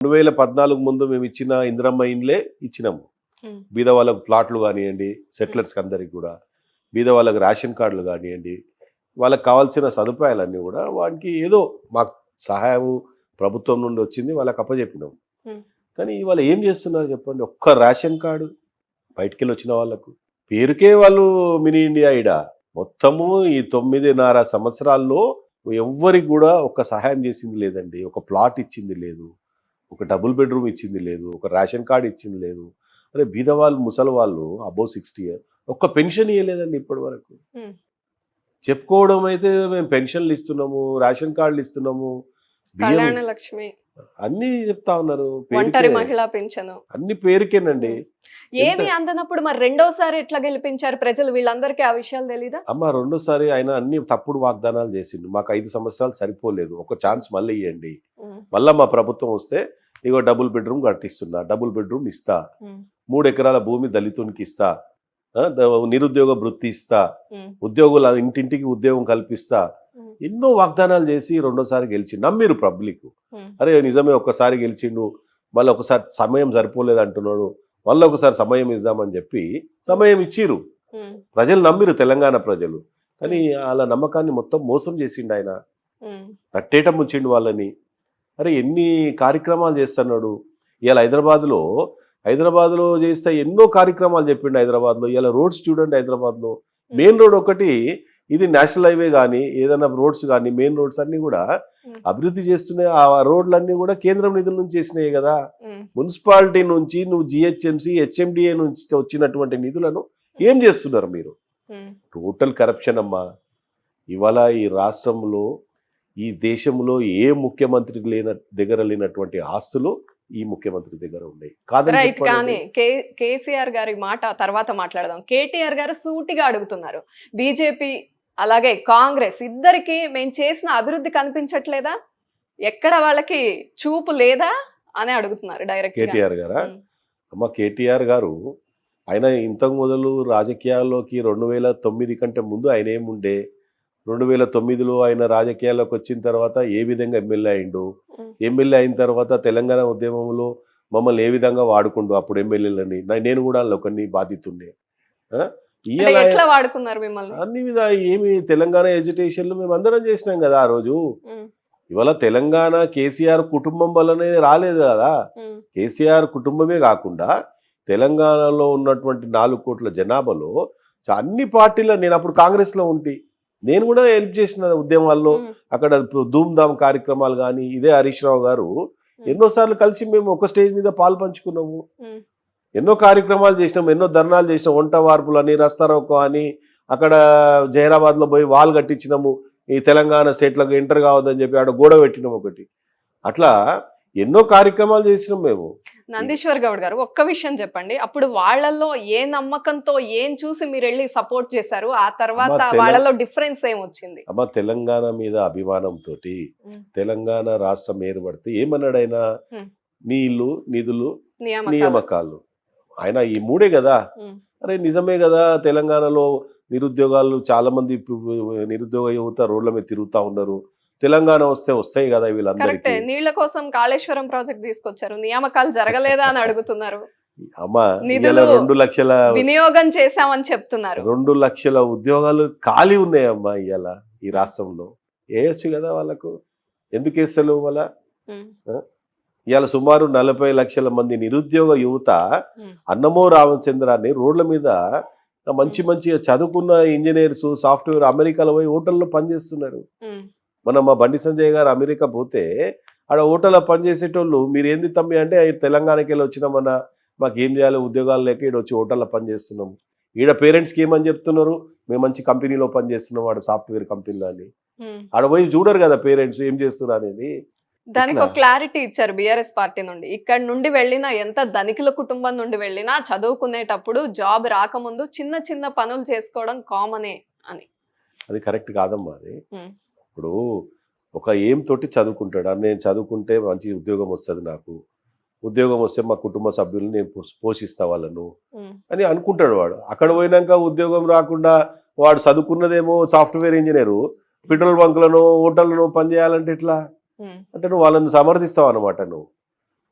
2014 ముందు మేము ఇచ్చిన ఇందిరమ్మ ఇండ్లే ఇచ్చినాము. బీద వాళ్ళకు ప్లాట్లు కానివ్వండి, సెటిలర్స్కి అందరికి కూడా, బీద వాళ్ళకి రేషన్ కార్డులు కానివ్వండి, వాళ్ళకి కావాల్సిన సదుపాయాలన్నీ కూడా వానికి ఏదో మాకు సహాయం ప్రభుత్వం నుండి వచ్చింది, వాళ్ళకి అప్పచెప్పినాం. కానీ ఇవాళ ఏం చేస్తున్నారు చెప్పండి? ఒక్క రేషన్ కార్డు బయటికి వెళ్ళి వచ్చిన వాళ్ళకు పేరుకే వాళ్ళు మినీ ఇండియా ఇడ మొత్తము ఈ 9.5 సంవత్సరాల్లో ఎవ్వరికి కూడా ఒక సహాయం చేసింది లేదండి. ఒక ప్లాట్ ఇచ్చింది లేదు, ఒక డబుల్ బెడ్రూమ్ ఇచ్చింది లేదు, ఒక రేషన్ కార్డు ఇచ్చింది లేదు. అరే బీద వాళ్ళు, ముసలి వాళ్ళు అబోవ్ 60 ఇయర్ ఒక్క పెన్షన్ ఇవ్వలేదండి ఇప్పటి వరకు. చెప్పుకోవడం అయితే మేము పెన్షన్లు ఇస్తున్నాము, రేషన్ కార్డులు ఇస్తున్నాము, కళ్యాణ లక్ష్మి అన్ని చెప్తా ఉన్నారు, ఒంటరి మహిళా పింఛను అన్ని పేరుకేనండి. ఏమి అందనప్పుడు మరి రెండోసారి ఎట్లా గెలిపించారు ప్రజలు? వీళ్ళందరికీ ఆ విషయాలు తెలీదా? అమ్మ రెండోసారి ఆయన అన్ని తప్పుడు వాగ్దానాలు చేసిండు. మాకు 5 సంవత్సరాలు సరిపోలేదు, ఒక ఛాన్స్ మళ్ళీ ఇవ్వండి, మళ్ళా మా ప్రభుత్వం వస్తే ఇగో డబుల్ బెడ్రూమ్ కట్టిస్తున్నా, డబుల్ బెడ్రూమ్ ఇస్తా, 3 ఎకరాల భూమి దళితునికి ఇస్తా, నిరుద్యోగ వృత్తి ఇస్తా, ఉద్యోగుల ఇంటింటికి ఉద్యోగం కల్పిస్తా, ఎన్నో వాగ్దానాలు చేసి రెండోసారి గెలిచి నమ్మిరు పబ్లిక్. అరే నిజమే, ఒక్కసారి గెలిచిండు, మళ్ళీ ఒకసారి సమయం సరిపోలేదు అంటున్నాడు, మళ్ళీ ఒకసారి సమయం ఇద్దామని చెప్పి సమయం ఇచ్చిరు. ప్రజలు నమ్మిరు, తెలంగాణ ప్రజలు. కానీ వాళ్ళ నమ్మకాన్ని మొత్తం మోసం చేసిండు ఆయన, నట్టేట ముంచిండు వాళ్ళని. అరే ఎన్ని కార్యక్రమాలు చేస్తున్నాడు. ఇవాళ హైదరాబాద్లో చేస్తే ఎన్నో కార్యక్రమాలు చెప్పిండు. హైదరాబాద్లో ఇలా రోడ్స్ చూడండి, హైదరాబాద్లో మెయిన్ రోడ్ ఒకటి, ఇది నేషనల్ హైవే కానీ ఏదైనా రోడ్స్ కానీ మెయిన్ రోడ్స్ అన్ని కూడా అభివృద్ధి చేస్తున్నాయి. ఆ రోడ్లన్నీ కూడా కేంద్రం నిధుల నుంచి చేసినాయి కదా. మున్సిపాలిటీ నుంచి నువ్వు జిహెచ్ఎంసీ, హెచ్ఎండిఏ నుంచి వచ్చినటువంటి నిధులను ఏం చేస్తున్నారు మీరు? టోటల్ కరప్షన్ అమ్మా. ఇవాళ ఈ రాష్ట్రంలో, ఈ దేశంలో ఏ ముఖ్యమంత్రికి దగ్గర లేనటువంటి ఆస్తులు ఈ ముఖ్యమంత్రి దగ్గర ఉన్నాయి. రైట్. కానీ కేసీఆర్ గారి మాట తర్వాత మాట్లాడదాం. కేటీఆర్ గారు సూటిగా అడుగుతున్నారు, బీజేపీ అలాగే కాంగ్రెస్ ఇద్దరికి మేము చేసిన అభివృద్ధి కనిపించట్లేదా, ఎక్కడ వాళ్ళకి చూపు లేదా అని అడుగుతున్నారు డైరెక్ట్. కేటీఆర్ గారా? అమ్మ కేటీఆర్ గారు ఆయన ఇంతకు మొదలు రాజకీయాల్లోకి 2009 కంటే ముందు ఆయన ఏముండే, 2009లో ఆయన రాజకీయాల్లోకి వచ్చిన తర్వాత ఏ విధంగా ఎమ్మెల్యే అయిండు, ఎమ్మెల్యే అయిన తర్వాత తెలంగాణ ఉద్యమంలో మమ్మల్ని ఏ విధంగా వాడుకుండు, అప్పుడు ఎమ్మెల్యేలని నేను కూడా ఒకరిని బాధితుండే. ఎట్లా వాడుకున్నారు మిమ్మల్ని? అన్ని విధ ఏమి తెలంగాణ ఎడ్యుకేషన్లు మేము అందరం చేసినాం కదా ఆ రోజు. ఇవాళ తెలంగాణ కేసీఆర్ కుటుంబం వల్లనే రాలేదు కదా. కేసీఆర్ కుటుంబమే కాకుండా తెలంగాణలో ఉన్నటువంటి 4 కోట్ల జనాభాలో అన్ని పార్టీల, నేను అప్పుడు కాంగ్రెస్లో ఉంటే నేను కూడా హెల్ప్ చేసిన ఉద్యమాల్లో, అక్కడ ధూమ్ ధామ్ కార్యక్రమాలు కానీ, ఇదే హరీష్ రావు గారు ఎన్నోసార్లు కలిసి మేము ఒక స్టేజ్ మీద పాలు పంచుకున్నాము, ఎన్నో కార్యక్రమాలు చేసినాము, ఎన్నో ధర్నాలు చేసినాం, వంట వార్పులు అని, రస్తారోకో అని, అక్కడ జైరాబాద్లో పోయి వాల్ కట్టించినాము, ఈ తెలంగాణ స్టేట్లకు ఎంటర్ కావద్దని చెప్పి ఆడ గోడ పెట్టినాం ఒకటి. అట్లా ఎన్నో కార్యక్రమాలు చేసినాం మేము. నందీశ్వర్ గౌడ్ గారు, ఒక్క విషయం చెప్పండి, అప్పుడు వాళ్ళల్లో ఏ నమ్మకంతో ఏం చూసి మీరు వెళ్ళి సపోర్ట్ చేశారు, ఆ తర్వాత వాళ్ళలో డిఫరెన్స్ ఏమొచ్చింది? అమ్మ తెలంగాణ మీద అభిమానంతో తెలంగాణ రాష్ట్రం ఏర్పడితే ఏమన్నాడు ఆయన? నీళ్లు, నిధులు, నియామకాలు. ఆయన ఈ 3 కదా. అరే నిజమే కదా, తెలంగాణలో నిరుద్యోగాలు చాలా మంది, నిరుద్యోగ యువత రోడ్ల మీద తిరుగుతా ఉన్నారు. తెలంగాణ వస్తే వస్తాయి కదా వీళ్ళందరికీ. నీళ్ల కోసం కాళేశ్వరం ప్రాజెక్ట్ తీసుకొచ్చారు, నియామకాలు జరగలేదా అని అడుగుతున్నారు. అమ్మా 2 లక్షల వినియోగం చేశామని చెప్తున్నారు. 2 లక్షల ఉద్యోగాలు ఖాళీ ఉన్నాయమ్మా ఇవాళ ఈ రాష్ట్రంలో. వేయచ్చు కదా వాళ్ళకు, ఎందుకు వేస్తలేవు? వాళ్ళ ఇవాళ సుమారు 40 లక్షల మంది నిరుద్యోగ యువత అన్నమో రామచంద్రాన్ని రోడ్ల మీద మంచిగా చదువుకున్న ఇంజనీర్స్, సాఫ్ట్వేర్ అమెరికాలో పోయి హోటల్లో పనిచేస్తున్నారు. మనం మా బండి సంజయ్ గారు అమెరికా పోతే ఆడ హోటల్లో పనిచేసేటోళ్ళు, మీరు ఏంది తమ్మి అంటే తెలంగాణకి వెళ్ళి వచ్చినామన్నా, మాకు ఏం చేయాలి, ఉద్యోగాలు లేక ఇక్కడ వచ్చి హోటల్లో పనిచేస్తున్నాము. ఈడ పేరెంట్స్కి ఏమని చెప్తున్నారు, మేము మంచి కంపెనీలో పనిచేస్తున్నాం, ఆడ సాఫ్ట్వేర్ కంపెనీలో అని. ఆడ పోయి చూడరు కదా పేరెంట్స్ ఏం చేస్తున్నారు అనేది. దానికి ఒక క్లారిటీ ఇచ్చారు బీఆర్ఎస్ పార్టీ నుండి. ఇక్కడ నుండి వెళ్ళినా, ఎంత ధనికుల కుటుంబం నుండి వెళ్ళినా, చదువుకునేటప్పుడు జాబ్ రాకముందు చిన్న పనులు చేసుకోవడం కామనే అని. అది కరెక్ట్ కాదమ్మా. అది ఇప్పుడు ఒక ఏం తోటి చదువుకుంటాడు, నేను చదువుకుంటే మంచి ఉద్యోగం వస్తుంది, నాకు ఉద్యోగం వస్తే మా కుటుంబ సభ్యులను నేను పోషిస్తా వాళ్ళను అని అనుకుంటాడు వాడు. అక్కడ పోయినాక ఉద్యోగం రాకుండా వాడు చదువుకున్నదేమో సాఫ్ట్వేర్ ఇంజనీరు, పెట్రోల్ బంకులను, హోటళ్లను పనిచేయాలంటే ఎట్లా? అంటే నువ్వు వాళ్ళని సమర్థిస్తావు అన్నమాట నువ్వు.